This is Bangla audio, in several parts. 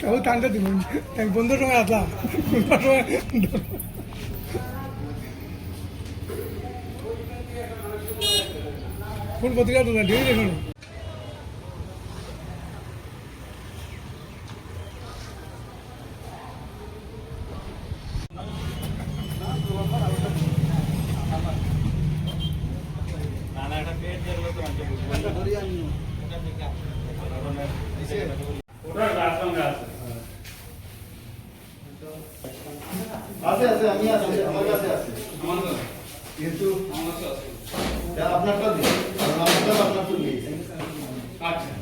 তাও টানটা দিব আমি বন্ধুর সঙ্গে আসলাম কোন পত্রিকা তো ঢেকে দেখুন আছে আছে আমি আছে আমার কাছে আছে কিন্তু আপনারটা দিন আপনার তো নিয়েছি আচ্ছা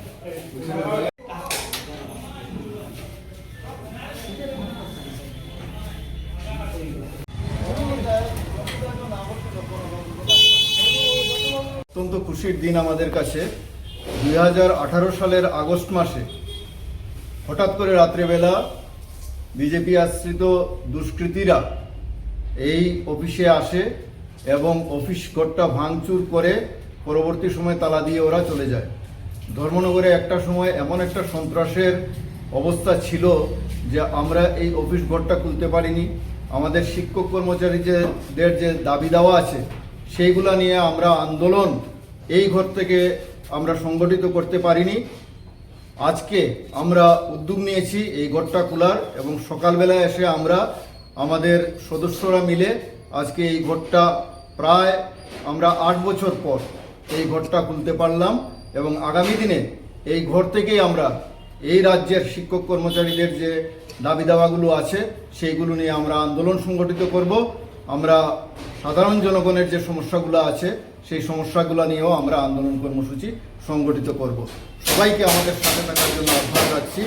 অত্যন্ত খুশির দিন আমাদের কাছে 2018 সালের আগস্ট মাসে হঠাৎ করে রাত্রেবেলা বিজেপি আশ্রিত দুষ্কৃতীরা এই অফিসে আসে এবং অফিস ঘরটা ভাঙচুর করে পরবর্তী সময় তালা দিয়ে ওরা চলে যায়। ধর্মনগরে একটা সময় এমন একটা সন্ত্রাসের অবস্থা ছিল যে আমরা এই অফিস ঘরটা খুলতে পারিনি। আমাদের শিক্ষক কর্মচারীদের যে দাবি দেওয়া আছে সেইগুলা নিয়ে আমরা আন্দোলন এই ঘর থেকে আমরা সংগঠিত করতে পারিনি। আজকে আমরা উদ্যোগ নিয়েছি এই ঘরটা খোলার এবং সকালবেলায় এসে আমরা আমাদের সদস্যরা মিলে আজকে এই ঘরটা প্রায় আমরা 8 বছর পর এই ঘরটা খুলতে পারলাম এবং আগামী দিনে এই ঘর থেকেই আমরা এই রাজ্যের শিক্ষক কর্মচারীদের যে দাবি দাওয়াগুলো আছে সেইগুলো নিয়ে আমরা আন্দোলন সংগঠিত করব। আমরা সাধারণ জনগণের যে সমস্যাগুলো আছে সেই সমস্যাগুলো নিয়েও আমরা আন্দোলন কর্মসূচি সংগঠিত করব। সবাইকে আমাদের সাথে থাকার জন্য আহ্বান রাখছি।